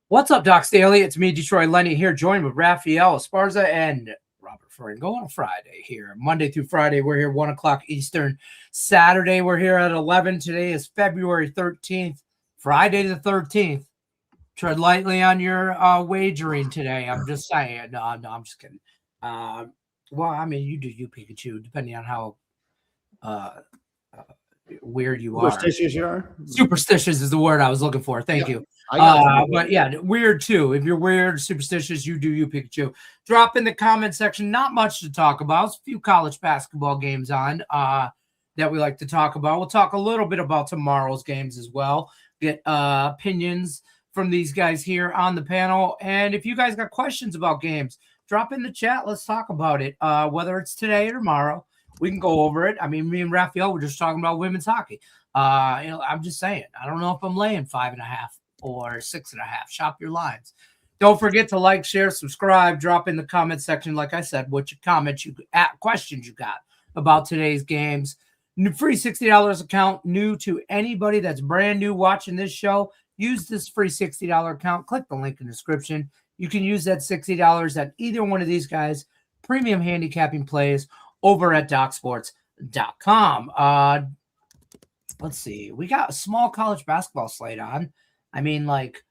What's up, Doc Staley? It's me, Detroit Lenny, here, joined with Raphael, Esparza, and Robert Feringo on a Friday here. Monday through Friday, we're here 1 o'clock Eastern. Saturday, we're here at 11. Today is February 13th, Friday the 13th. Tread lightly on your wagering today. I'm just saying. No, I'm just kidding. Well, I mean, you do you, Pikachu, depending on how weird you are. Superstitious you are? Superstitious is the word I was looking for. Thank you. But yeah, weird too. If you're weird, superstitious, you do you, Pikachu. Drop in the comment section. Not much to talk about. A few college basketball games on that we like to talk about. We'll talk a little bit about tomorrow's games as well. Get opinions from these guys here on the panel. And if you guys got questions about games, drop in the chat. Let's talk about it. Whether it's today or tomorrow, we can go over it. I mean, me and Raphael were just talking about women's hockey. I'm just saying, I don't know if I'm laying 5.5 or 6.5. Shop your lines. Don't forget to like, share, subscribe, drop in the comment section. Like I said, what your comments, questions you got about today's games. Free $60 account, new to anybody that's brand new watching this show. Use this free $60 account. Click the link in the description. You can use that $60 at either one of these guys' premium handicapping plays over at DocSports.com. Let's see. We got a small college basketball slate on. I mean, like,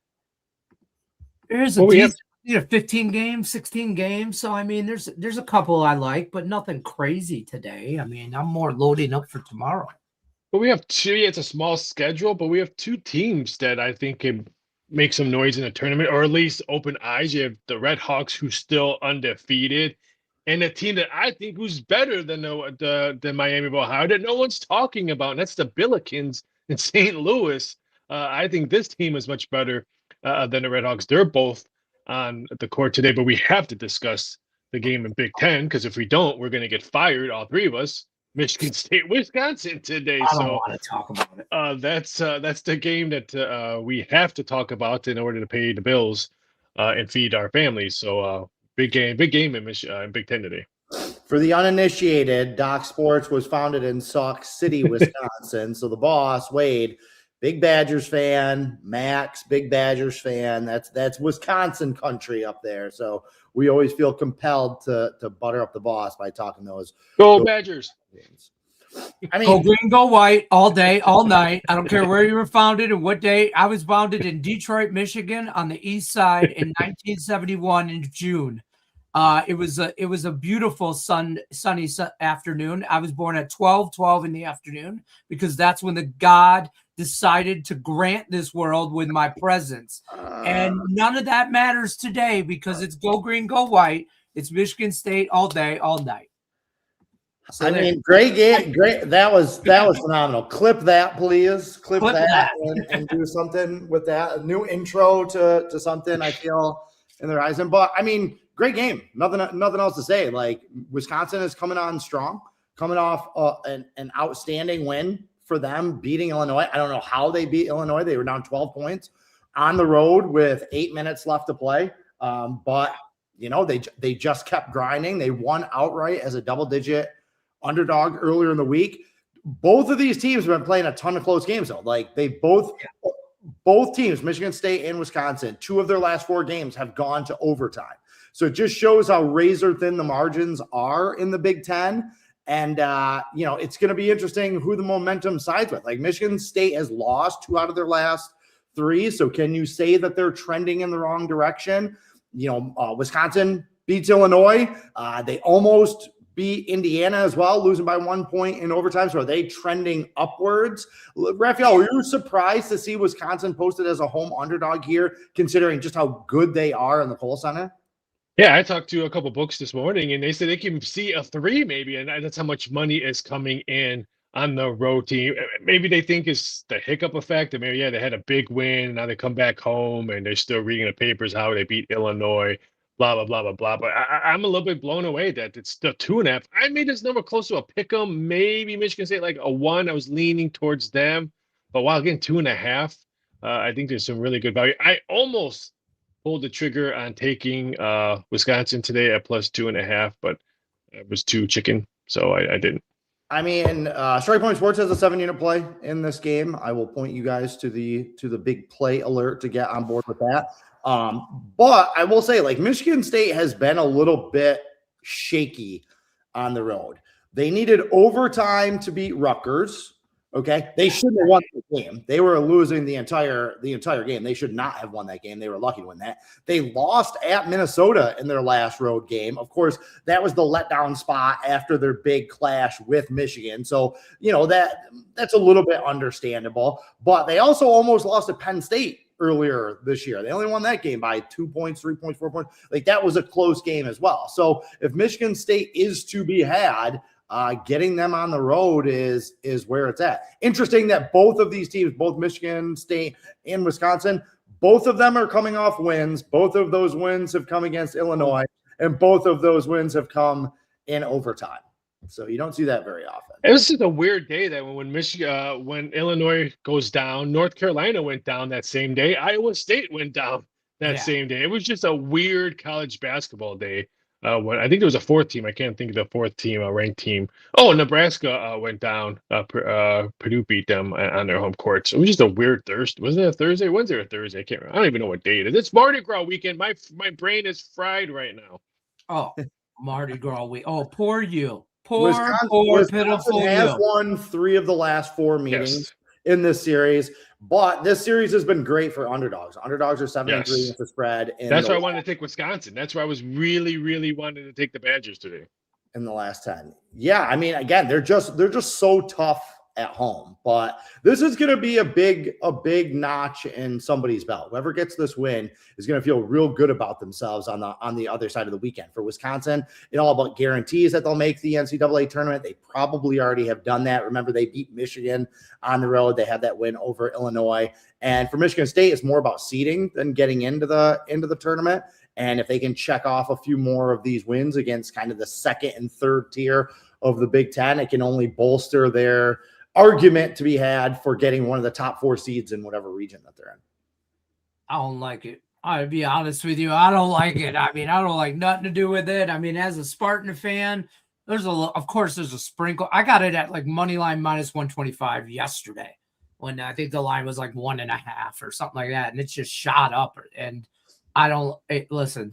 there's a 15 games, 16 games. So, I mean, there's a couple I like, but nothing crazy today. I mean, I'm more loading up for tomorrow. But we have two. It's a small schedule, but we have two teams that I think can make some noise in the tournament, or at least open eyes. You have the Red Hawks, who's still undefeated, and a team that I think who's better than Miami of Ohio that no one's talking about, and that's the Billikens in St. Louis. I think this team is much better than the Red Hawks. They're both on the court today, but we have to discuss the game in Big Ten, because if we don't, we're going to get fired, all three of us. Michigan State, Wisconsin today. I don't want to talk about it. That's the game that we have to talk about in order to pay the bills and feed our families. So big game in Big Ten today. For the uninitiated, Doc Sports was founded in Sauk City, Wisconsin. So the boss, Wade, big Badgers fan. Max, big Badgers fan. That's Wisconsin country up there. So we always feel compelled to butter up the boss by talking those. Go Badgers. I mean, go green, go white, all day, all night. I don't care where you were founded and what day. I was founded in Detroit, Michigan, on the east side in 1971 in June. It was a beautiful sunny afternoon. I was born at 12 in the afternoon, because that's when the God decided to grant this world with my presence. And none of that matters today, because it's go green, go white. It's Michigan State all day, all night. So mean, great game. Great. That was phenomenal. Clip that, please. Clip that. And do something with that. A new intro to something, I feel, in the horizon. But I mean, great game. Nothing else to say. Like, Wisconsin is coming on strong, coming off an outstanding win for them, beating Illinois. I don't know how they beat Illinois. They were down 12 points on the road with 8 minutes left to play. But you know, they just kept grinding. They won outright as a double-digit underdog earlier in the week. Both of these teams have been playing a ton of close games, though. Like, they both teams, Michigan State and Wisconsin, 2 of their last 4 games have gone to overtime. So it just shows how razor thin the margins are in the Big Ten. And, you know, it's going to be interesting who the momentum sides with. Like, Michigan State has lost 2 out of their last 3. So can you say that they're trending in the wrong direction? You know, Wisconsin beats Illinois. They almost beat Indiana as well, losing by 1 point in overtime. So are they trending upwards? Raphael, were you surprised to see Wisconsin posted as a home underdog here, considering just how good they are in the Kohl Center? Yeah, I talked to a couple books this morning, and they said they can see a 3 maybe, and that's how much money is coming in on the road team. Maybe they think it's the hiccup effect, and maybe, they had a big win, and now they come back home, and they're still reading the papers how they beat Illinois, blah, blah, blah, blah, blah. But I'm a little bit blown away that it's the 2.5. I made this number close to a pick 'em, maybe Michigan State like a 1. I was leaning towards them, but while getting 2.5, I think there's some really good value. I almost pulled the trigger on taking Wisconsin today at plus 2.5, but it was too chicken, so I didn't. I mean, Strike Point Sports has a 7-unit play in this game. I will point you guys to the big play alert to get on board with that. But I will say, like, Michigan State has been a little bit shaky on the road. They needed overtime to beat Rutgers. Okay, they shouldn't have won the game. They were losing the entire game. They should not have won that game. They were lucky to win that. They lost at Minnesota in their last road game. Of course, that was the letdown spot after their big clash with Michigan. So, you know, that's a little bit understandable. But they also almost lost to Penn State earlier this year. They only won that game by 2 points, 3 points, 4 points. Like, that was a close game as well. So if Michigan State is to be had, getting them on the road is where it's at. Interesting that both of these teams, both Michigan State and Wisconsin, both of them are coming off wins. Both of those wins have come against Illinois, and both of those wins have come in overtime. So you don't see that very often. It was just a weird day that when Michigan, when Illinois goes down, North Carolina went down that same day. Iowa State went down that same day. It was just a weird college basketball day. When I think there was a fourth team. I can't think of the fourth team, a ranked team. Oh, Nebraska went down. Purdue beat them on their home court. So it was just a weird Thursday. Wasn't it a Thursday? Wednesday or Thursday? I can't remember. I don't even know what day it is. It's Mardi Gras weekend. My brain is fried right now. Oh, Mardi Gras week. Oh, poor you. Wisconsin Pitiful has you. won 3 of the last 4 meetings in this series, but this series has been great for underdogs. Underdogs are 7-3 with the spread. That's why I wanted to take Wisconsin. That's why I was really, really wanting to take the Badgers today. In the last 10. Yeah, I mean, again, they're just so tough at home, but this is going to be a big notch in somebody's belt. Whoever gets this win is going to feel real good about themselves on the other side of the weekend. For Wisconsin, it all about guarantees that they'll make the NCAA tournament. They probably already have done that. Remember, they beat Michigan on the road. They had that win over Illinois. And for Michigan State, it's more about seeding than getting into the tournament. And if they can check off a few more of these wins against kind of the second and third tier of the Big Ten, it can only bolster their argument to be had for getting one of the top 4 seeds in whatever region that they're in. I don't like it. I'll be honest with you. I don't like it. I mean, I don't like nothing to do with it. I mean, as a Spartan fan, of course there's a sprinkle. I got it at like money line -125 yesterday when I think the line was like 1.5 or something like that. And it's just shot up. And I don't listen,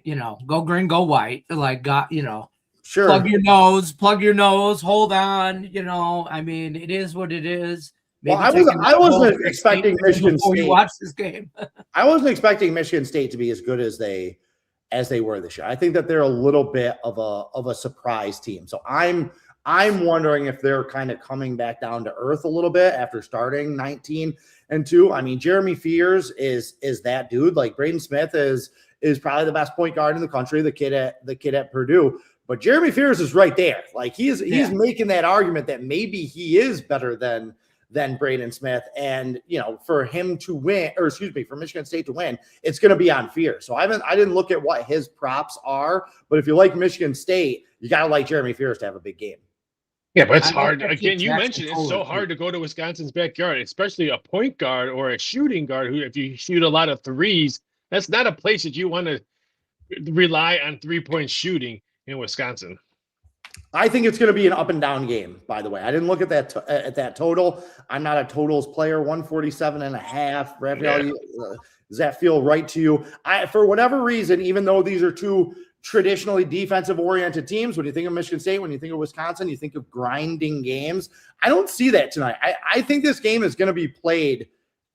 you know, go green, go white. Like, sure. Plug your nose, hold on. You know, I mean, it is what it is. Maybe I wasn't expecting Michigan State to watch this game. I wasn't expecting Michigan State to be as good as they were this year. I think that they're a little bit of a surprise team. So I'm wondering if they're kind of coming back down to earth a little bit after starting 19-2. I mean, Jeremy Fears is that dude. Like, Braden Smith is probably the best point guard in the country, the kid at Purdue. But Jeremy Fears is right there. Like, he's making that argument that maybe he is better than Braden Smith. And, you know, for him to win, or excuse me, for Michigan State to win, it's going to be on Fears. So I didn't look at what his props are, but if you like Michigan State, you got to like Jeremy Fears to have a big game. Yeah, but it's hard. Again, you mentioned it's so hard to go to Wisconsin's backyard, especially a point guard or a shooting guard who, if you shoot a lot of threes, that's not a place that you want to rely on 3-point shooting in Wisconsin. I think it's going to be an up and down game, by the way. I didn't look at that total. I'm not a totals player. 147.5. Raphael, does that feel right to you? For whatever reason, even though these are 2 traditionally defensive-oriented teams, when you think of Michigan State, when you think of Wisconsin, you think of grinding games. I don't see that tonight. I think this game is going to be played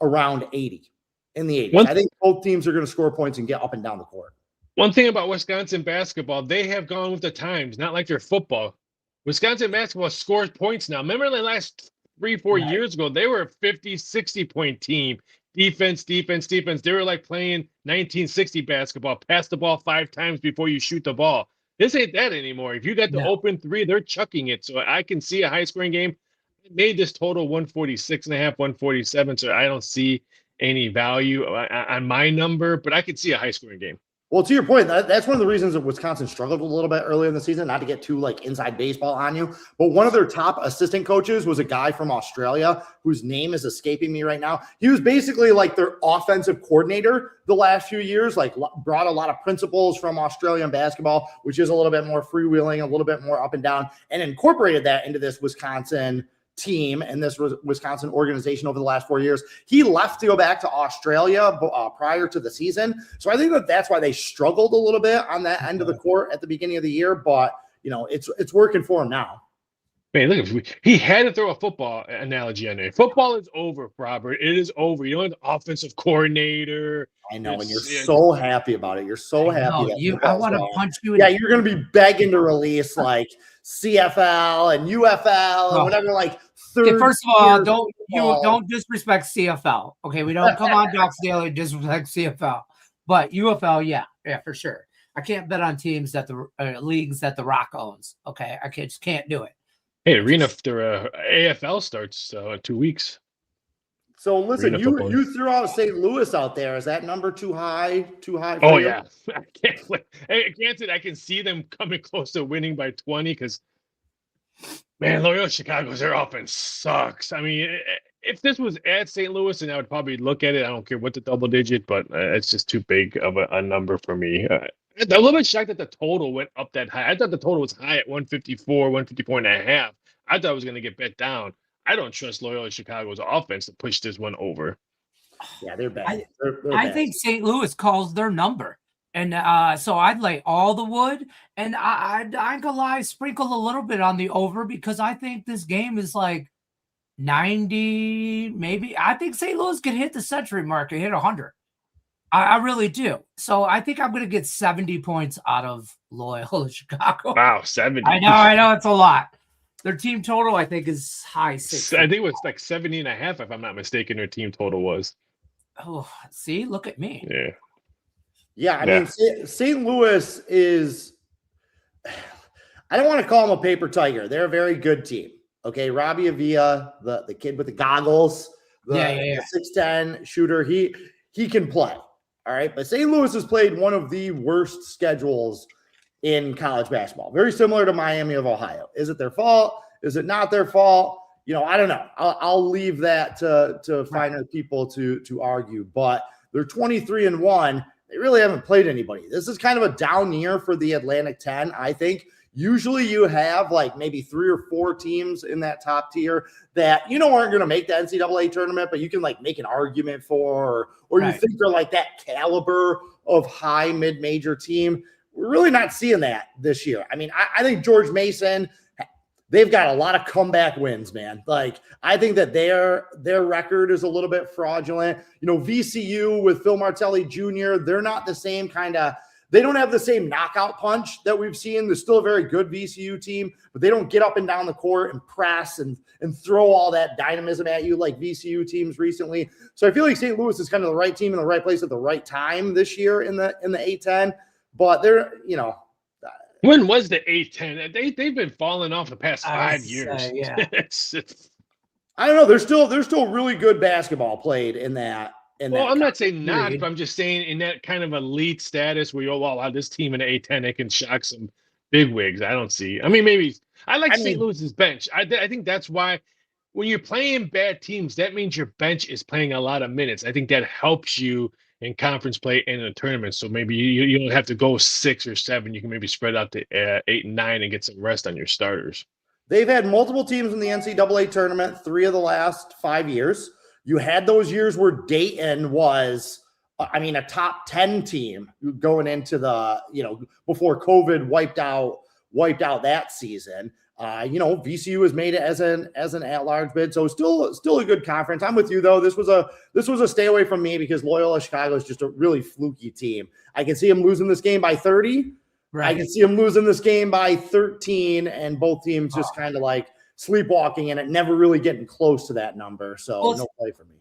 around 80, in the 80s. I think both teams are going to score points and get up and down the court. One thing about Wisconsin basketball, they have gone with the times, not like their football. Wisconsin basketball scores points now. Remember the last 3-4 years ago, they were a 50, 60-point team. Defense. They were like playing 1960 basketball. Pass the ball 5 times before you shoot the ball. This ain't that anymore. If you got the open 3, they're chucking it. So I can see a high-scoring game. I made this total 146.5, 147, so I don't see any value on my number, but I could see a high-scoring game. Well, to your point, that's one of the reasons that Wisconsin struggled a little bit earlier in the season, not to get too like inside baseball on you, but one of their top assistant coaches was a guy from Australia whose name is escaping me right now. He was basically like their offensive coordinator the last few years, like brought a lot of principles from Australian basketball, which is a little bit more freewheeling, a little bit more up and down, and incorporated that into this Wisconsin team and this Wisconsin organization over the last 4 years. He left to go back to Australia prior to the season. So I think that's why they struggled a little bit on that end of the court at the beginning of the year, but it's working for him now. Man, look, he had to throw a football analogy on there. Football is over, Robert. It is over. You don't have the offensive coordinator. I know, and you're so happy about it. You're so happy. I want to punch you. Yeah, you're going to be begging to release like CFL and UFL and whatever. Like, first of all, don't disrespect CFL. Okay, we don't come on Docs Daily disrespect CFL, but UFL, yeah, for sure. I can't bet on teams that the leagues that The Rock owns. Okay, I just can't do it. Hey, arena after AFL starts 2 weeks. So listen, you threw out St. Louis out there. Is that number too high? Oh yeah, I can't. Granted, I can see them coming close to winning by 20 because, man, Loyola Chicago's their offense sucks. I mean, if this was at St. Louis, and I would probably look at it. I don't care what the double digit, but it's just too big of a number for me. I'm a little bit shocked that the total went up that high. I thought the total was high at 154, 154 and a half. I thought it was going to get bet down. I don't trust Loyola Chicago's offense to push this one over. Yeah, they're bad. I think St. Louis calls their number. And so I'd lay all the wood. And I ain't gonna lie, sprinkle a little bit on the over because I think this game is like 90, maybe. I think St. Louis could hit the century mark and hit 100. I really do. So I think I'm going to get 70 points out of Loyola Chicago. Wow, 70. I know. It's a lot. Their team total, I think, is high 60. I think it was like 70 and a half, if I'm not mistaken, their team total was. Oh, see? Look at me. Yeah. Yeah, I mean, St. Louis is – I don't want to call them a paper tiger. They're a very good team. Okay, Robbie Avila, the kid with the goggles, the 6'10" shooter, he can play. All right, but St. Louis has played one of the worst schedules in college basketball, very similar to Miami of Ohio. Is it their fault? Is it not their fault? I don't know. I'll leave that to finer people to argue. But they're 23-1. They really haven't played anybody. This is kind of a down year for the Atlantic 10, I think. Usually you have like maybe 3 or 4 teams in that top tier that aren't going to make the NCAA tournament, but you can like make an argument for, or you think they're like that caliber of high mid-major team. We're really not seeing that this year. I mean, I think George Mason, they've got a lot of comeback wins, man. Like, I think that their record is a little bit fraudulent. VCU with Phil Martelli Jr., they're not the same kind of – they don't have the same knockout punch that we've seen. They're still a very good VCU team, but they don't get up and down the court and press and throw all that dynamism at you like VCU teams recently. So I feel like St. Louis is kind of the right team in the right place at the right time this year in the A-10. But they're, when was the A-10? They've been falling off the past 5 years. Yeah. I don't know. There's still really good basketball played in that. Well, I'm not saying not, but I'm just saying in that kind of elite status where wow, this team in the A-10, they can shock some big wigs. I don't see. I mean, maybe I like St. Louis's bench. I think that's why when you're playing bad teams, that means your bench is playing a lot of minutes. I think that helps you in conference play and in a tournament. So maybe you don't have to go 6 or 7. You can maybe spread out to 8 and 9 and get some rest on your starters. They've had multiple teams in the NCAA tournament 3 of the last 5 years. You had those years where Dayton was, a top 10 team going into the, before COVID wiped out that season. VCU has made it as an at-large bid, so still a good conference. I'm with you though. This was a stay away from me because Loyola Chicago is just a really fluky team. I can see them losing this game by 30. Right. I can see them losing this game by 13, and both teams just kind of like sleepwalking and it never really getting close to that number. So no play for me.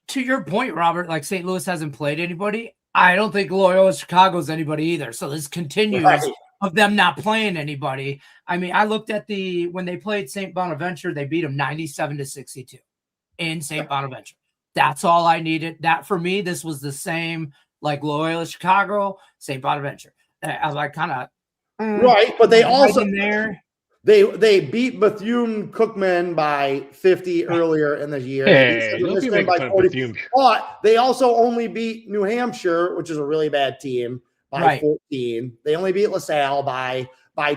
To your point, Robert, like St. Louis hasn't played anybody. I don't think Loyola Chicago's anybody either. So this continues of them not playing anybody. I mean, I looked at when they played St. Bonaventure, they beat them 97-62 in St. Bonaventure. That's all I needed. That for me, this was the same like Loyola Chicago, St. Bonaventure. I was like kind of right, but they also in there. They beat Bethune-Cookman by 50 earlier in the year. Hey, don't be making fun of Bethune. But they also only beat New Hampshire, which is a really bad team, by 14. They only beat LaSalle by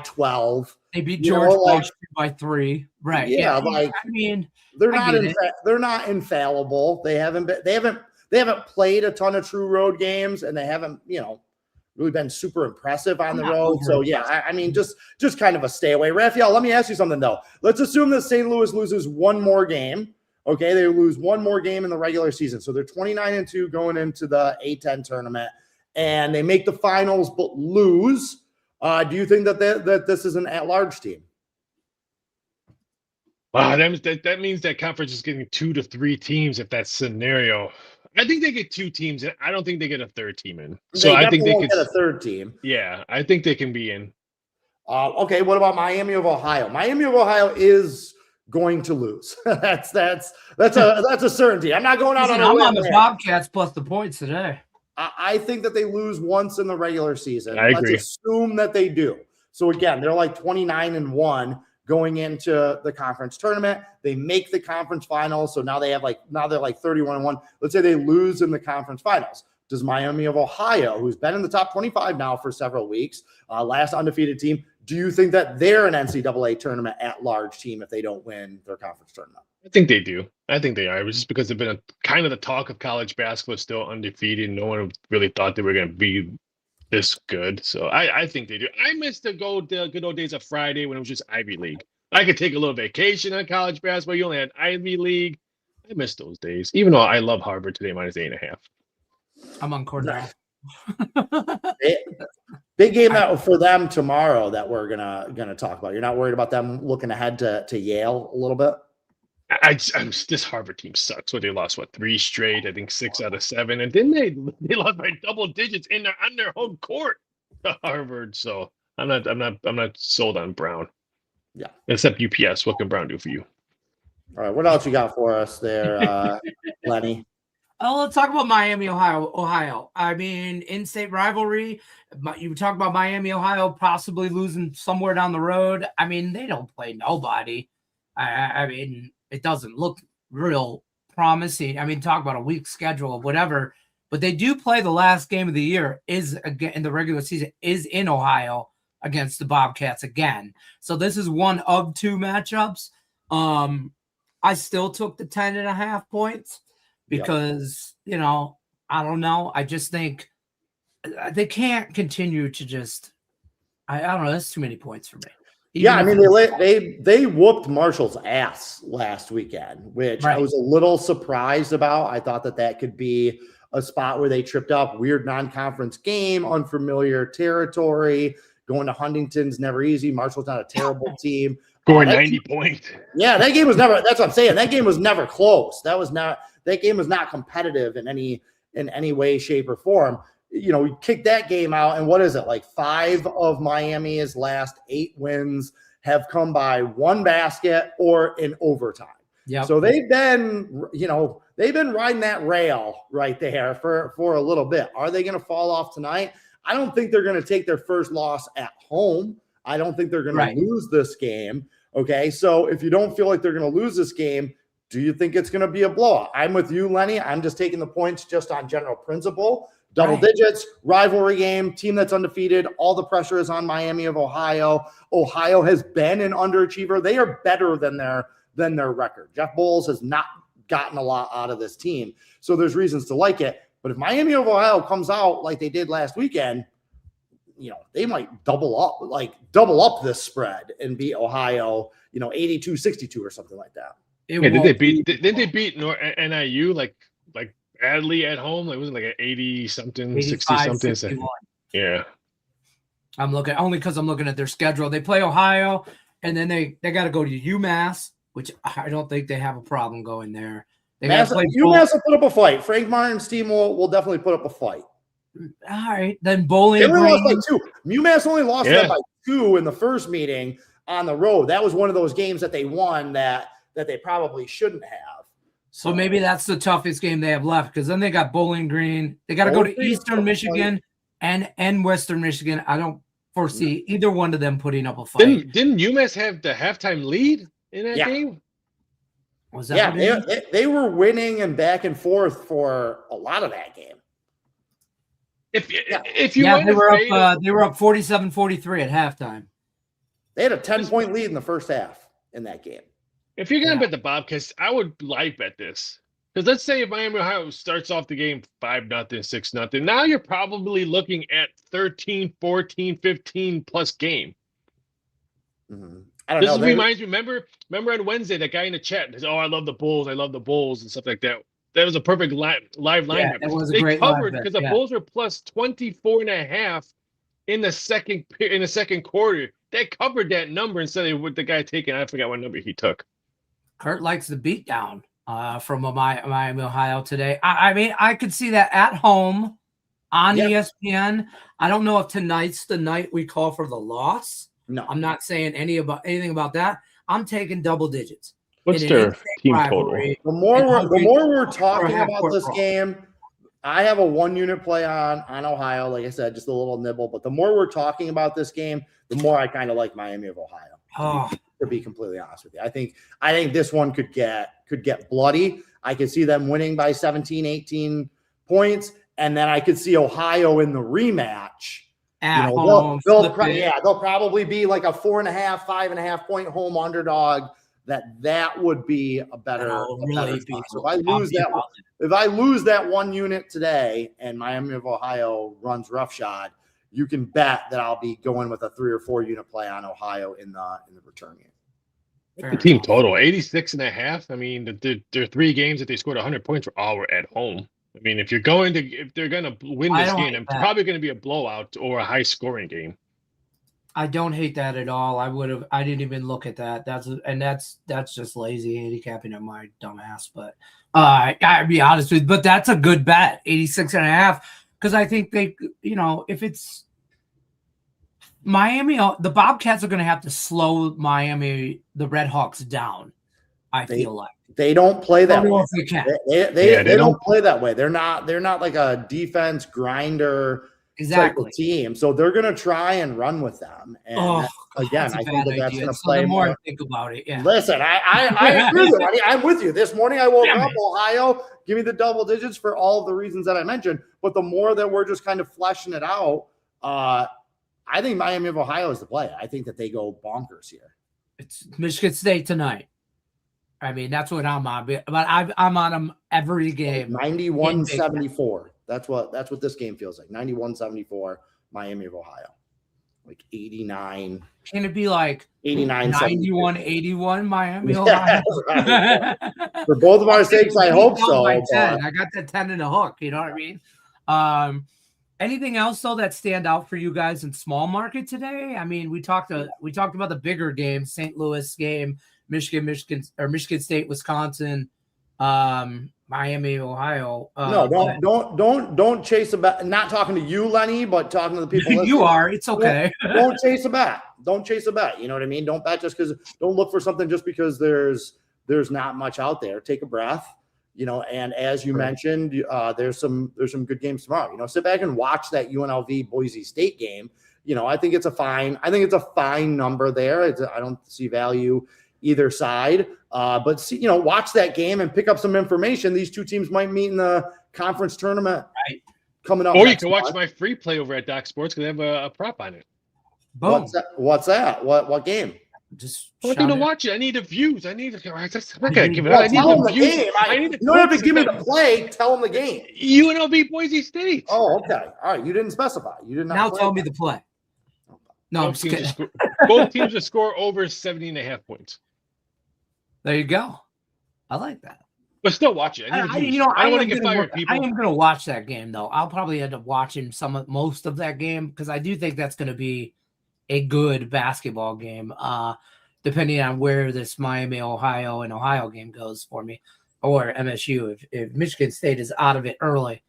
12. They beat George Washington by 3. Right. Yeah, I mean, they're not infallible. They haven't played a ton of true road games, and they haven't, really been super impressive on the road. So yeah, I mean, just kind of a stay away. Raphael, let me ask you something though. Let's assume that St. Louis loses one more game. Okay, they lose one more game in the regular season, so they're 29-2 going into the A10 tournament, and they make the finals but lose. Do you think that this is an at-large team? Wow, that means that conference is getting 2 to 3 teams if that scenario. I think they get 2 teams in. I don't think they get a third team in. So I think they could get a third team. Yeah, I think they can be in. Okay, what about Miami of Ohio? Miami of Ohio is going to lose. that's a certainty. I'm not going out on a limb. I'm on the Bobcats plus the points today. I think that they lose once in the regular season. I agree. Let's assume that they do. So again, they're like 29-1 going into the conference tournament. They make the conference finals. So now they're like 31-1. Let's say they lose in the conference finals. Does Miami of Ohio, who's been in the top 25 now for several weeks, last undefeated team, do you think that they're an NCAA tournament at-large team if they don't win their conference tournament? I think they do. I think they are. It was just because they've been kind of the talk of college basketball, still undefeated. No one really thought they were going to be this good. So I think they do. I miss the good old days of Friday when it was just Ivy League. I could take a little vacation on college basketball. You only had Ivy League. I miss those days, even though I love Harvard today minus 8.5. I'm on Cornell. Big game for them tomorrow that we're gonna talk about. You're not worried about them looking ahead to Yale a little bit? This Harvard team sucks. They lost 3 straight? I think 6 out of 7, and then they lost by double digits on their home court to Harvard. So I'm not sold on Brown. Yeah. Except UPS. What can Brown do for you? All right. What else you got for us there, Lenny? Oh, let's talk about Miami, Ohio. I mean, in-state rivalry. You talk about Miami, Ohio, possibly losing somewhere down the road. I mean, they don't play nobody. I mean, it doesn't look real promising. I mean, talk about a weak schedule of whatever, but they do play the last game of the year is again in the regular season is in Ohio against the Bobcats again. So this is one of 2 matchups. I still took the 10.5 points. Because, I don't know. I just think they can't continue to just I don't know. That's too many points for me. Yeah, I mean, they whooped Marshall's ass last weekend, which I was a little surprised about. I thought that could be a spot where they tripped up. Weird non-conference game, unfamiliar territory. Going to Huntington's never easy. Marshall's not a terrible team. Scoring 90 points. Yeah, that game was never. That's what I'm saying. That game was never close. That game was not competitive in any way, shape, or form. We kicked that game out, and what is it? Like 5 of Miami's last 8 wins have come by 1 basket or in overtime. Yeah. So they've been riding that rail right there for a little bit. Are they going to fall off tonight? I don't think they're going to take their first loss at home. I don't think they're going to lose this game. Okay, so if you don't feel like they're going to lose this game, do you think it's going to be a blowout? I'm with you, Lenny. I'm just taking the points just on general principle. Double digits, rivalry game, team that's undefeated. All the pressure is on Miami of Ohio. Ohio has been an underachiever. They are better than their record. Jeff Bowles has not gotten a lot out of this team. So there's reasons to like it. But if Miami of Ohio comes out like they did last weekend, they might double up this spread and beat Ohio, 82-62 or something like that. Did they beat NIU like badly at home? It wasn't like an 80-something, 60-something. 61. Yeah. I'm looking at their schedule. They play Ohio, and then they got to go to UMass, which I don't think they have a problem going there. UMass will put up a fight. Frank Martin's team will definitely put up a fight. All right, then Bowling Green. Lost by 2. UMass only lost them by 2 in the first meeting on the road. That was one of those games that they won that they probably shouldn't have. So maybe that's the toughest game they have left, because then they got Bowling Green. They got to go to Eastern Michigan and Western Michigan. I don't foresee either one of them putting up a fight. Didn't UMass have the halftime lead in that game? Was that they were winning and back and forth for a lot of that game. If you they were up 47-43 at halftime. They had a 10-point lead in the first half in that game. If you're going to bet the Bobcats, I would live bet this. Because let's say if Miami Ohio starts off the game 5-0, 6-0, now you're probably looking at 13, 14, 15 plus game. Mm-hmm. This reminds me, remember on Wednesday, that guy in the chat says, I love the Bulls, and stuff like that. That was a perfect live line. Yeah, that was a great covered because the Bulls were plus 24.5 in the second quarter. They covered that number instead of with the guy taking, I forgot what number he took. Kurt likes the beatdown from Miami, Ohio today. I mean, I could see that at home on ESPN. I don't know if tonight's the night we call for the loss. No, I'm not saying anything about that. I'm taking double digits. What's their team total? The more we're talking about this game, I have a 1-unit play on Ohio. Like I said, just a little nibble. But the more we're talking about this game, the more I kind of like Miami of Ohio. To be completely honest with you, I think this one could get bloody. I could see them winning by 17, 18 points, and then I could see Ohio in the rematch. They'll probably be like a 4.5, 5.5 point home underdog. That would be a better. So if I lose that 1 unit today and Miami of Ohio runs roughshod, you can bet that I'll be going with a 3 or 4 unit play on Ohio in the return game. The team total 86.5. I mean, their 3 games that they scored 100 points were all at home. I mean, if they're going to win this game, it's probably going to be a blowout or a high scoring game. I don't hate that at all. I didn't even look at that. That's just lazy handicapping on my dumb ass. But I gotta be honest with you. But that's a good bet, 86.5. Because I think they, if it's Miami, the Bobcats are going to have to slow Miami, the Red Hawks down. I feel like they don't play that way. They don't play that way. They're not like a defense grinder. Exactly. Team, so they're going to try and run with them. And again, I think that's going to play. The more I think about it, Listen, I agree with you. I'm with you. This morning I woke up, Ohio, give me the double digits for all of the reasons that I mentioned. But the more that we're just kind of fleshing it out, I think Miami of Ohio is the play. I think that they go bonkers here. It's Michigan State tonight. I mean, that's what I'm on. But I'm on them every game. 91-74. That's what this game feels like. 91-74, Miami of Ohio. Like 89. Can it be like 89, 91-81 Miami, Ohio? Right. For both of our sakes, I hope so. I got the 10 in the hook. You know what I mean? Anything else though that stand out for you guys in small market today? I mean, we talked about the bigger games, St. Louis game, Michigan State, Wisconsin, Miami, Ohio. Don't chase a bet. Not talking to you, Lenny, but talking to the people listening. You are. It's okay. Don't chase a bet. Don't chase a bet. You know what I mean? Don't bet just because. Don't look for something just because there's not much out there. Take a breath. And as you mentioned, there's some good games tomorrow. Sit back and watch that UNLV Boise State game. I think it's a fine number there. I don't see value either side. But see, watch that game and pick up some information. These two teams might meet in the conference tournament coming up. Or you can watch my free play over at Doc Sports because they have a prop on it. Boom. What's that? What game? Just I want to watch it. I need the views. I need the views. You don't have to give me the play. Tell them the game. UNLV Boise State. Oh, okay. All right. You didn't specify. You did not. Now tell me the play. No, I'm just kidding. Both teams will score over 70.5 points. There you go. I like that. But still watch it. I don't want to get fired, people. I am going to watch that game, though. I'll probably end up watching most of that game because I do think that's going to be a good basketball game, depending on where this Miami, Ohio, and Ohio game goes for me, or MSU. If Michigan State is out of it early,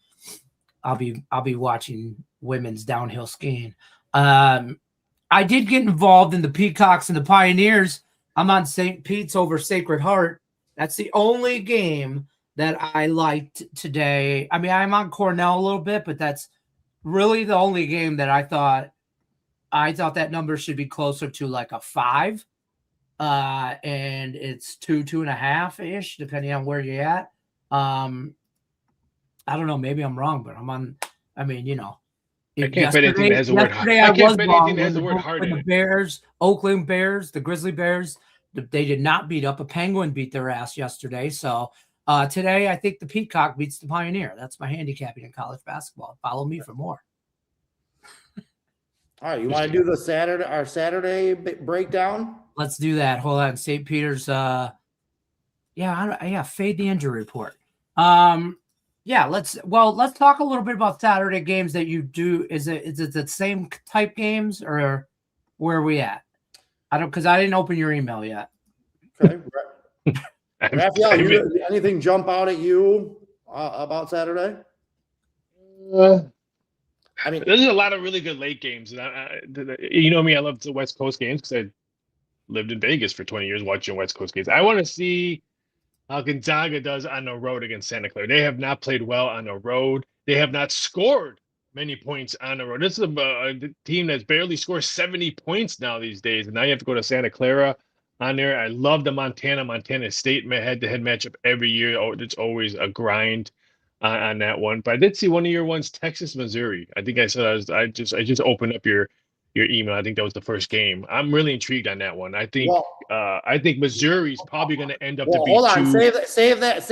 I'll be watching women's downhill skiing. I did get involved in the Peacocks and the Pioneers. I'm on St. Pete's over Sacred Heart. That's the only game that I liked today. I mean, I'm on Cornell a little bit, but that's really the only game that I thought that number should be closer to like a 5. And it's 2.5 ish, depending on where you're at. I don't know. Maybe I'm wrong, but I can't bet anything that has the word hard. I can't bet anything that has the word hard in it. The Oakland Bears, the Grizzly Bears, they did not beat up. A Penguin beat their ass yesterday. So today, I think the Peacock beats the Pioneer. That's my handicapping in college basketball. Follow me for more. All right, you want to do our Saturday breakdown? Let's do that. Hold on, St. Peter's. Fade the injury report. Let's talk a little bit about Saturday games that you do. Is it the same type games, or where are we at? Because I didn't open your email yet. Okay. Raphael, anything jump out at you about Saturday? There's a lot of really good late games, and you know me, I love the West Coast games because I lived in Vegas for 20 years watching West Coast games. I want to see how Gonzaga does on the road against Santa Clara. They have not played well on the road. They have not scored many points on the road. This is a team that's barely scores 70 points now these days, and now you have to go to Santa Clara on there. I love the Montana State head-to-head matchup every year. Oh, it's always a grind on that one. But I did see one of your ones, Texas, Missouri. I think I said I just opened up your email. I think that was the first game. I'm really intrigued on that one. I think Missouri's probably going to end up to be. Hold on, save that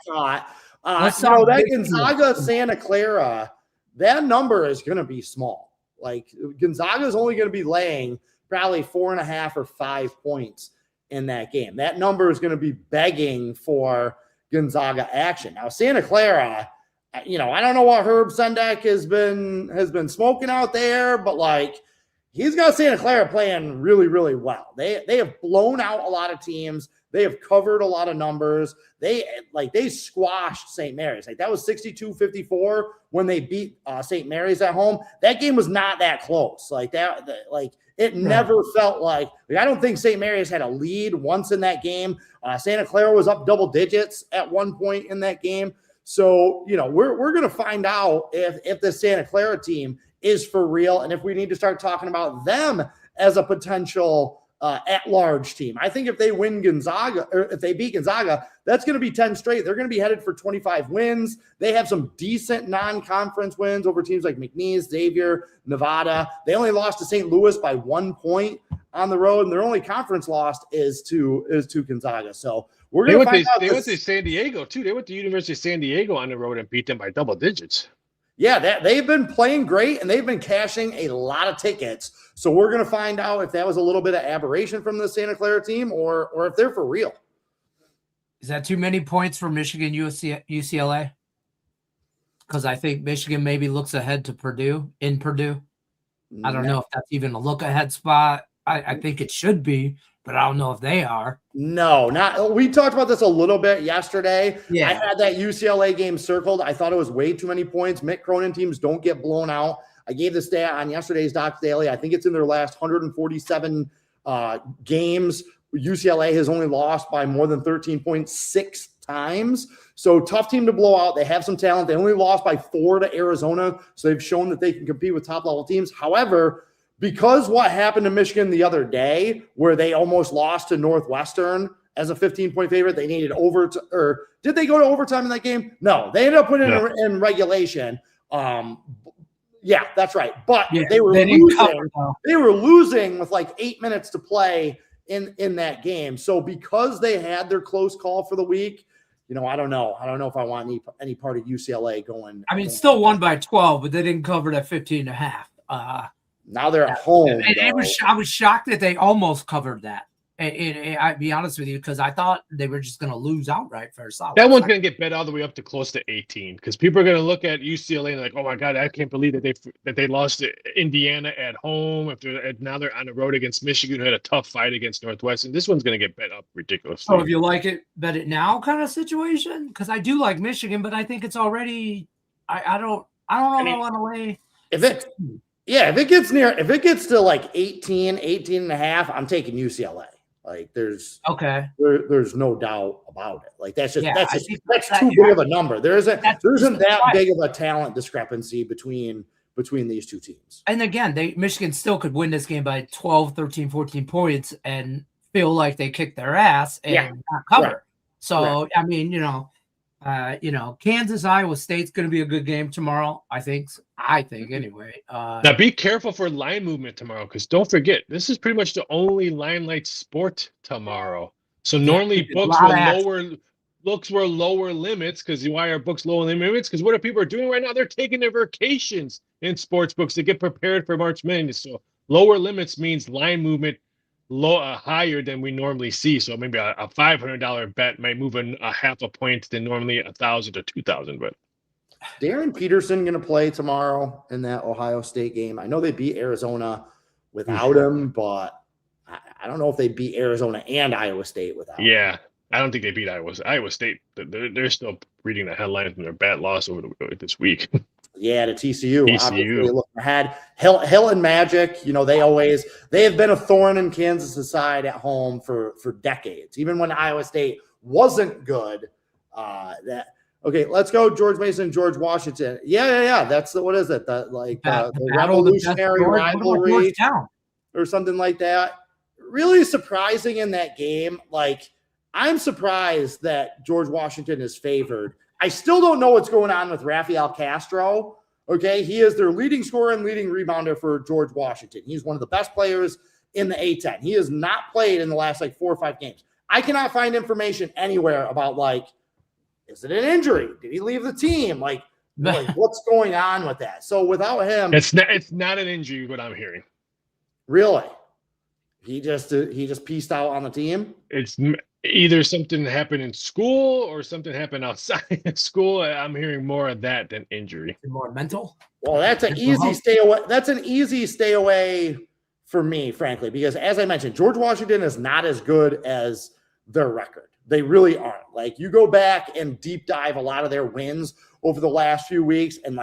thought. That Gonzaga Santa Clara, that number is going to be small. Like Gonzaga is only going to be laying probably 4.5 or 5 points in that game. That number is going to be begging for Gonzaga action. Now Santa Clara, I don't know what Herb Sendek has been smoking out there, but like he's got Santa Clara playing really, really well. They have blown out a lot of teams. They have covered a lot of numbers. They squashed St. Mary's. Like that was 62-54 when they beat St. Mary's at home. That game was not that close. It never felt like I don't think St. Mary's had a lead once in that game. Santa Clara was up double digits at one point in that game. So, we're going to find out if the Santa Clara team is for real and if we need to start talking about them as a potential at-large team. I think if they win Gonzaga, or if they beat Gonzaga, that's going to be 10 straight. They're going to be headed for 25 wins. They have some decent non-conference wins over teams like McNeese, Xavier, Nevada. They only lost to St. Louis by 1 point on the road, and their only conference loss is to Gonzaga. So we're going to find out. They went to San Diego, too. They went to University of San Diego on the road and beat them by double digits. Yeah, they've been playing great, and they've been cashing a lot of tickets. So we're going to find out if that was a little bit of aberration from the Santa Clara team or if they're for real. Is that too many points for Michigan, UCLA? Because I think Michigan maybe looks ahead to Purdue. I don't know if that's even a look-ahead spot. I think it should be, but I don't know if they are. No, not. We talked about this a little bit yesterday. Yeah. I had that UCLA game circled. I thought it was way too many points. Mick Cronin teams don't get blown out. I gave the stat on yesterday's Docs Daily. I think it's in their last 147 games. UCLA has only lost by more than 13.6 times. So tough team to blow out. They have some talent. They only lost by 4 to Arizona. So they've shown that they can compete with top-level teams. However, because what happened to Michigan the other day, where they almost lost to Northwestern as a 15-point favorite, they needed or did they go to overtime in that game? No, they ended up putting it in regulation. Yeah, that's right. But they were losing. They were losing with like 8 minutes to play in that game. So because they had their close call for the week, I don't know. I don't know if I want any part of UCLA going. I mean, still won by 12, but they didn't cover that 15.5. Now they're at home. I was shocked that they almost covered that. I'd be honest with you, because I thought they were just going to lose outright for a solid. That one's going to get bet all the way up to close to 18, because people are going to look at UCLA and like, oh my God, I can't believe that they lost to Indiana at home. Now they're on the road against Michigan, who had a tough fight against Northwestern. This one's going to get bet up ridiculously. So if you like it, bet it now kind of situation, because I do like Michigan, but I think it's already. I don't know if I want to lay. If it gets to like 18 and a half, I'm taking UCLA. Like there's no doubt about it. Like that's too big of a number. There isn't that big of a talent discrepancy between these two teams. And again, Michigan still could win this game by 12, 13, 14 points and feel like they kicked their ass and not cover. Right. So I mean, Kansas, Iowa State's going to be a good game tomorrow. I think anyway. Now be careful for line movement tomorrow, because don't forget, this is pretty much the only limelight sport tomorrow. So normally books were lower limits, because why are books lower limits? Because what people are doing right now, they're taking their vacations in sports books to get prepared for March Madness. So lower limits means line movement higher than we normally see. So maybe a $500 bet might move a half a point than normally 1,000 or 2,000. But Darren Peterson going to play tomorrow in that Ohio State game. I know they beat Arizona without him, but I don't know if they beat Arizona and Iowa State without him. Yeah, I don't think they beat Iowa State. They're still reading the headlines from their bad loss over this week. Yeah, to TCU. Obviously looking ahead. Hill and Magic, they have been a thorn in Kansas' side at home for decades. Even when Iowa State wasn't good. Let's go George Mason, George Washington. Yeah. That's what is it? The revolutionary rivalry or something like that. Really surprising in that game. Like, I'm surprised that George Washington is favored. I still don't know what's going on with Raphael Castro. Okay, he is their leading scorer and leading rebounder for George Washington. He's one of the best players in the A-10. He has not played in the last 4 or 5 games. I cannot find information anywhere about is it an injury? Did he leave the team? Like what's going on with that? So without him, it's not an injury. What I'm hearing, really, he just pieced out on the team. It's either something happened in school or something happened outside of school. I'm hearing more of that than injury. More mental. Well, that's an easy stay away. That's an easy stay away for me, frankly, because as I mentioned, George Washington is not as good as their record. They really aren't. Like, you go back and deep dive a lot of their wins over the last few weeks, and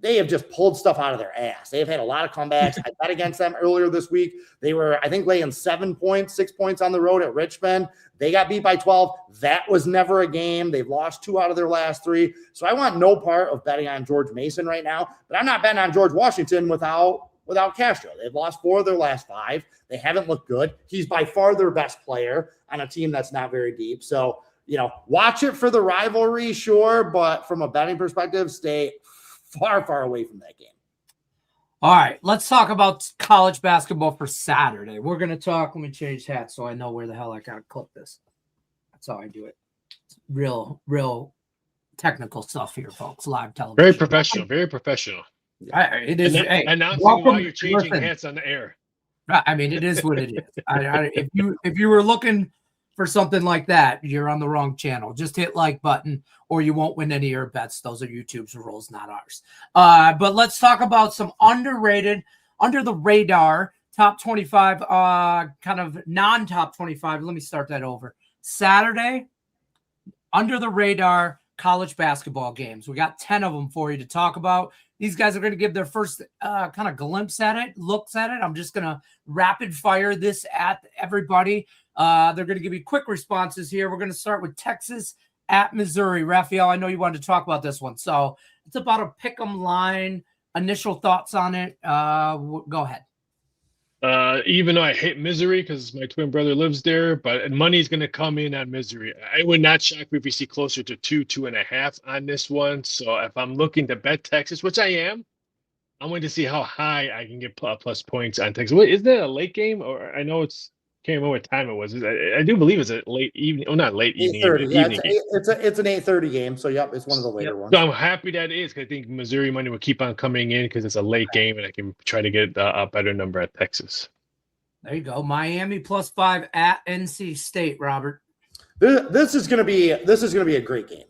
they have just pulled stuff out of their ass. They've had a lot of comebacks. I bet against them earlier this week. They were, I think, laying 6 points on the road at Richmond. They got beat by 12. That was never a game. They've lost 2 out of their last 3. So I want no part of betting on George Mason right now. But I'm not betting on George Washington without Castro. They've lost 4 of their last 5. They haven't looked good. He's by far their best player on a team that's not very deep. So, watch it for the rivalry, sure. But from a betting perspective, stay far, far away from that game. All right, let's talk about college basketball for Saturday. We're going to talk. Let me change hats so I know where the hell I got to clip this. That's how I do it. It's real technical stuff here, folks. Live television. Very professional. Very professional. It is. Announcing why you're changing hats on the air. I mean, it is what it is. If you were looking for something like that, you're on the wrong channel. Just hit like button or you won't win any of your bets. Those are YouTube's rules, not ours. But let's talk about some underrated, under the radar, top 25, kind of non-top 25. Let me start that over. Saturday, under the radar college basketball games. We got 10 of them for you to talk about. These guys are going to give their first kind of glimpse at it, looks at it. I'm just going to rapid fire this at everybody. They're going to give you quick responses here. We're going to start with Texas at Missouri. Raphael, I know you wanted to talk about this one. So it's about a pick 'em line. Initial thoughts on it. Go ahead. Even though I hate Missouri because my twin brother lives there, but money's going to come in on Missouri. I would not shock me if we see closer to 2.5 on this one. So if I'm looking to bet Texas, which I am, I'm going to see how high I can get plus points on Texas. Wait, is that a late game? Or I know can't remember what time it was. I do believe it's a late evening. Oh, not late evening. 8:30. Yeah, it's an 8:30 game. So yep, it's one of the later ones. So I'm happy that it is, because I think Missouri money will keep on coming in because it's a late game, and I can try to get a better number at Texas. There you go. Miami +5 at NC State. Robert, this is going to be a great game.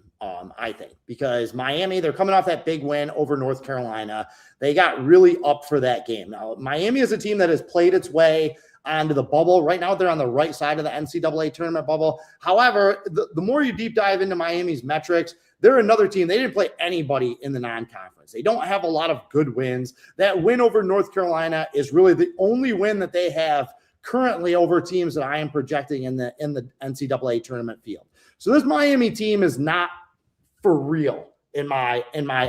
I think, because Miami, they're coming off that big win over North Carolina. They got really up for that game. Now, Miami is a team that has played its way onto the bubble. Right now, they're on the right side of the NCAA tournament bubble. However, the more you deep dive into Miami's metrics, they're another team. They didn't play anybody in the non-conference. They don't have a lot of good wins. That win over North Carolina is really the only win that they have currently over teams that I am projecting in the NCAA tournament field. So this Miami team is not for real in my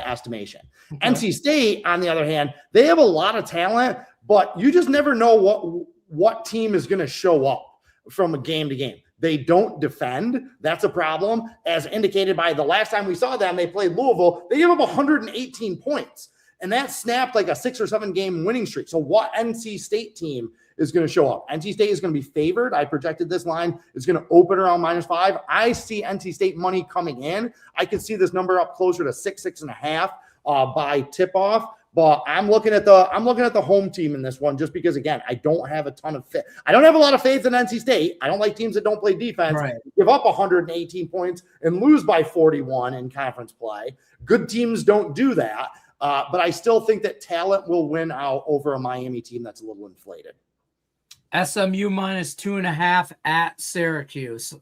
estimation. Okay. NC State, on the other hand, they have a lot of talent, but you just never know what team is going to show up from a game to game. They don't defend. That's a problem. As indicated by the last time we saw them, they played Louisville. They gave up 118 points, and that snapped like a 6 or 7 game winning streak. So what NC State team is going to show up? NC State is going to be favored. I projected this line is going to open around -5. I see NC State money coming in. I could see this number up closer to 6, 6.5 by tip-off. But I'm looking at the home team in this one just because, again, I don't have a ton of faith. I don't have a lot of faith in NC State. I don't like teams that don't play defense, give up 118 points and lose by 41 in conference play. Good teams don't do that. But I still think that talent will win out over a Miami team that's a little inflated. SMU -2.5 at Syracuse.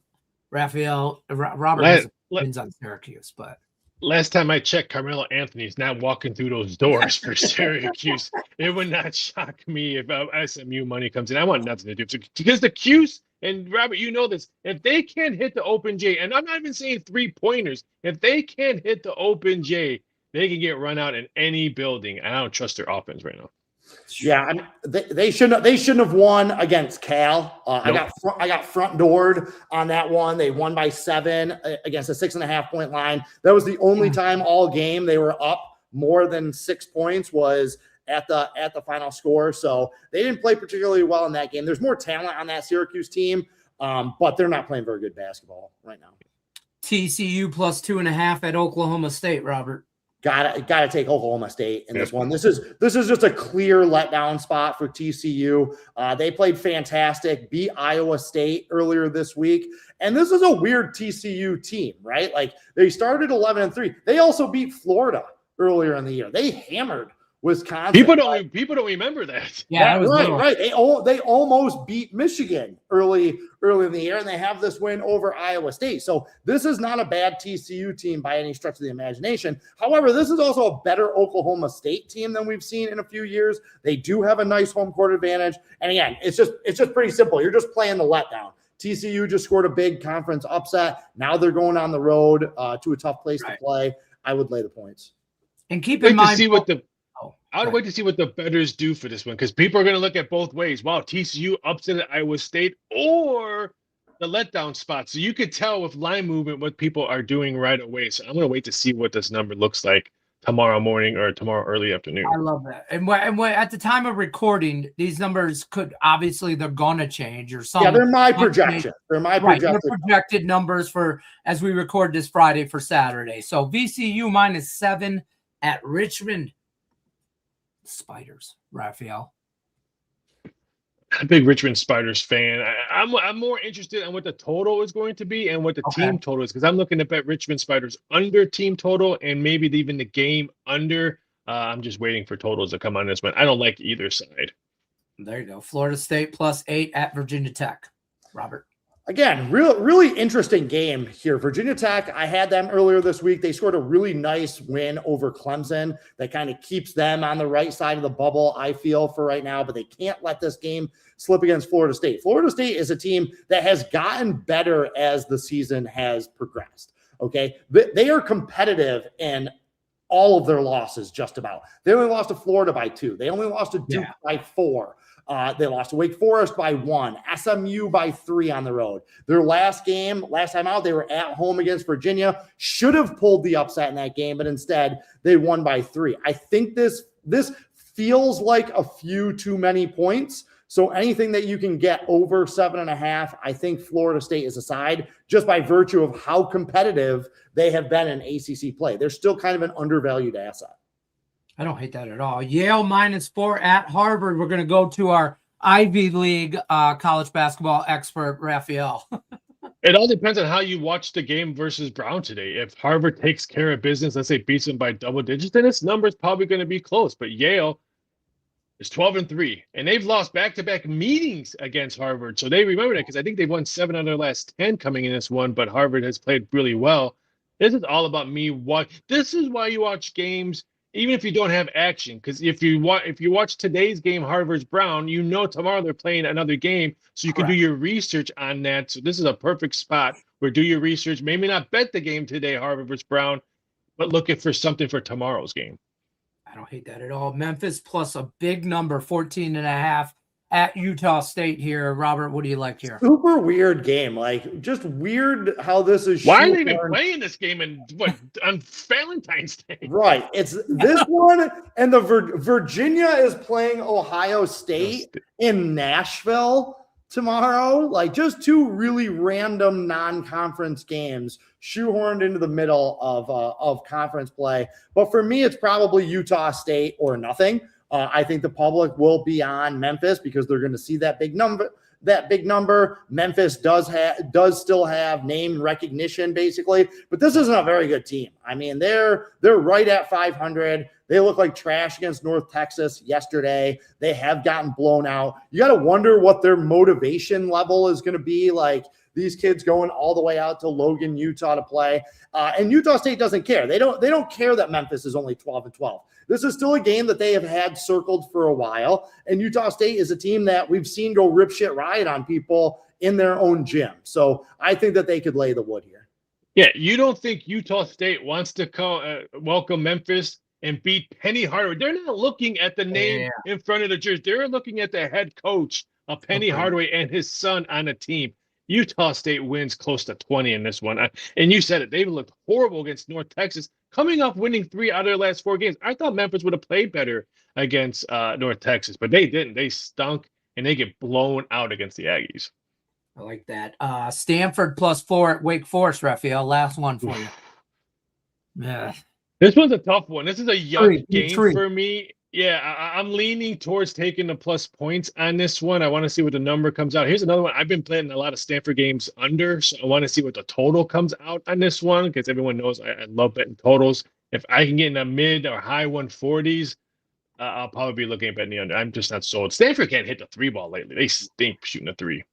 Raphael, Robert wins on Syracuse, but. Last time I checked, Carmelo Anthony's not walking through those doors for Syracuse. It would not shock me if SMU money comes in. I want nothing to do with it because the Q's, and Robert, you know this, if they can't hit the open J, and I'm not even saying 3-pointers, if they can't hit the open J, they can get run out in any building. And I don't trust their offense right now. Yeah, I mean, they shouldn't have won against Cal. Nope. I got front doored on that one. They won by 7 against a 6.5 point line. That was the only time all game they were up more than 6 points was at the final score. So they didn't play particularly well in that game. There's more talent on that Syracuse team, but they're not playing very good basketball right now. TCU +2.5 at Oklahoma State, Robert. Gotta take Oklahoma State in this one. This is just a clear letdown spot for TCU. They played fantastic, beat Iowa State earlier this week, and this is a weird TCU team, right? Like they started 11-3. They also beat Florida earlier in the year. They hammered Wisconsin. People don't remember that. Yeah, right. They almost beat Michigan early in the year, and they have this win over Iowa State. So this is not a bad TCU team by any stretch of the imagination. However, this is also a better Oklahoma State team than we've seen in a few years. They do have a nice home court advantage, and again, it's just pretty simple. You're just playing the letdown. TCU just scored a big conference upset. Now they're going on the road to a tough place to play. I would lay the points. And keep in mind, I would wait to see what the bettors do for this one because people are going to look at both ways. Wow, TCU upset Iowa State or the letdown spot. So you could tell with line movement what people are doing right away. So I'm going to wait to see what this number looks like tomorrow morning or tomorrow early afternoon. I love that. And at the time of recording, these numbers could obviously they're going to change or something. Yeah, they're my projection. They're my projected numbers for as we record this Friday for Saturday. So VCU -7 at Richmond. Spiders, Raphael. I'm a big Richmond Spiders fan. I'm more interested in what the total is going to be and what the team total is because I'm looking to bet Richmond Spiders under team total and maybe even the game under. I'm just waiting for totals to come on this one. I don't like either side. There you go. Florida State +8 at Virginia Tech. Robert. Again, really interesting game here. Virginia Tech, I had them earlier this week. They scored a really nice win over Clemson that kind of keeps them on the right side of the bubble, I feel, for right now, but they can't let this game slip against Florida State. Florida State is a team that has gotten better as the season has progressed, okay? They are competitive in all of their losses, just about. They only lost to Florida by 2. They only lost to Duke by 4. They lost to Wake Forest by 1, SMU by 3 on the road. Their last time out, they were at home against Virginia. Should have pulled the upset in that game, but instead they won by 3. I think this feels like a few too many points. So anything that you can get over 7.5, I think Florida State is a side just by virtue of how competitive they have been in ACC play. They're still kind of an undervalued asset. I don't hate that at all. Yale -4 at Harvard. We're going to go to our Ivy League college basketball expert, Raphael. It all depends on how you watch the game versus Brown today. If Harvard takes care of business, let's say beats them by double digits, then its number is probably going to be close. But Yale is 12-3, and they've lost back-to-back meetings against Harvard. So they remember that because I think they've won 7 out of their last 10 coming in this one, but Harvard has played really well. This is all about me. This is why you watch games even if you don't have action, because if you watch today's game, Harvard's Brown, tomorrow they're playing another game, so you can do your research on that. So this is a perfect spot where do your research. Maybe not bet the game today, Harvard versus Brown, but looking for something for tomorrow's game. I don't hate that at all. Memphis plus a big number, 14.5 at Utah State here. Robert, what do you like here? Super weird game. Like, just weird how this is. Why are they even playing this game on Valentine's Day? Right. It's this one, and the Virginia is playing Ohio State in Nashville tomorrow. Like, just two really random non-conference games shoehorned into the middle of conference play. But for me, it's probably Utah State or nothing. I think the public will be on Memphis because they're going to see that big number. Memphis does still have name recognition, basically, but this isn't a very good team. I mean, they're right at 500. They look like trash against North Texas yesterday. They have gotten blown out. You got to wonder what their motivation level is going to be. Like, these kids going all the way out to Logan, Utah to play. And Utah State doesn't care. They don't care that Memphis is only 12-12. This is still a game that they have had circled for a while. And Utah State is a team that we've seen go ripshit riot on people in their own gym. So I think that they could lay the wood here. Yeah, you don't think Utah State wants to welcome Memphis and beat Penny Hardaway? They're not looking at the name in front of the jersey. They're looking at the head coach of Penny Hardaway and his son on a team. Utah State wins close to 20 in this one. And you said it. They looked horrible against North Texas, coming off winning 3 out of their last 4 games. I thought Memphis would have played better against North Texas, but they didn't. They stunk, and they get blown out against the Aggies. I like that. Stanford +4 at Wake Forest, Raphael. Last one for you. Yeah. This was a tough one. This is a young game for me. Yeah, I'm leaning towards taking the plus points on this one. I want to see what the number comes out. Here's another one. I've been playing a lot of Stanford games under, so I want to see what the total comes out on this one because everyone knows I love betting totals. If I can get in the mid or high 140s, I'll probably be looking at betting the under. I'm just not sold. Stanford can't hit the 3-ball lately. They stink shooting a 3.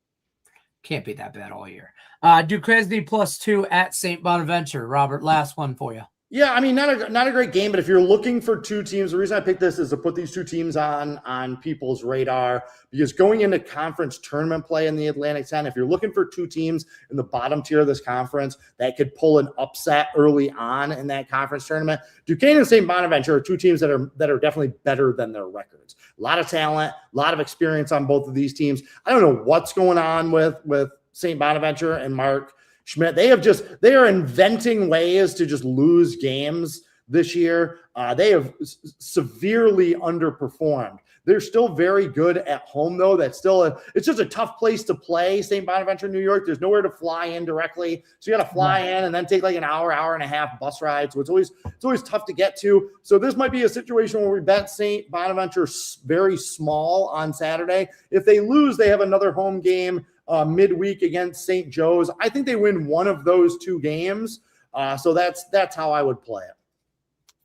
Can't be that bad all year. Duquesne +2 at St. Bonaventure. Robert, last one for you. Yeah, I mean, not a great game, but if you're looking for two teams, the reason I picked this is to put these two teams on people's radar because going into conference tournament play in the Atlantic 10, if you're looking for two teams in the bottom tier of this conference that could pull an upset early on in that conference tournament, Duquesne and St. Bonaventure are two teams that are definitely better than their records. A lot of talent, a lot of experience on both of these teams. I don't know what's going on with St. Bonaventure and Mark Schmidt. They are inventing ways to just lose games this year. They have severely underperformed. They're still very good at home, though. It's just a tough place to play, St. Bonaventure, New York. There's nowhere to fly in directly. So you got to fly in and then take like an hour and a half bus ride. So it's always tough to get to. So this might be a situation where we bet St. Bonaventure very small on Saturday. If they lose, they have another home game midweek against St. Joe's. I think they win one of those 2 games. So that's how I would play it.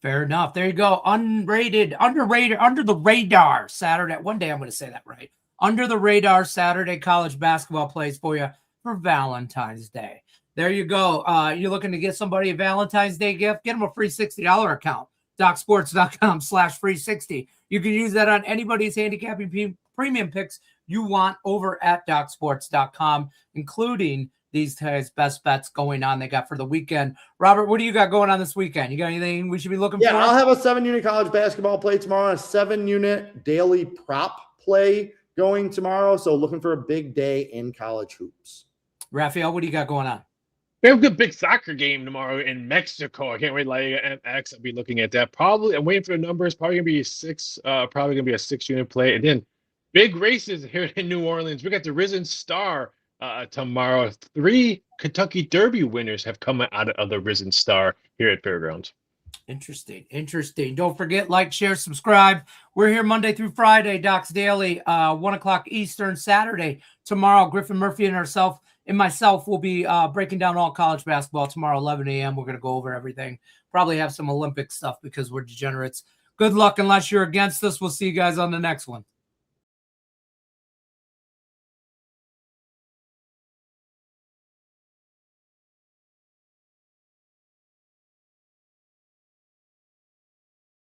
Fair enough. There you go. Underrated, under the radar Saturday. One day I'm going to say that right. Under the radar Saturday college basketball plays for you for Valentine's Day. There you go. You're looking to get somebody a Valentine's Day gift? Get them a free $60 account. DocSports.com/free60. You can use that on anybody's handicapping premium picks you want over at DocSports.com, including these guys' best bets going on they got for the weekend. Robert, what do you got going on this weekend? You got anything we should be looking for? Yeah, I'll have a 7-unit college basketball play tomorrow, a 7-unit daily prop play going tomorrow. So looking for a big day in college hoops. Raphael, what do you got going on? We have a good big soccer game tomorrow in Mexico. I can't wait. Like MX, I'll be looking at that. Probably, I'm waiting for the numbers. Probably gonna be a 6-unit play, and then big races here in New Orleans. We got the Risen Star tomorrow. 3 Kentucky Derby winners have come out of the Risen Star here at Fairgrounds. Interesting. Don't forget, like, share, subscribe. We're here Monday through Friday, Docs Daily, 1 o'clock Eastern. Saturday, tomorrow, Griffin Murphy and myself will be breaking down all college basketball tomorrow, 11 a.m. We're going to go over everything. Probably have some Olympic stuff because we're degenerates. Good luck unless you're against us. We'll see you guys on the next one.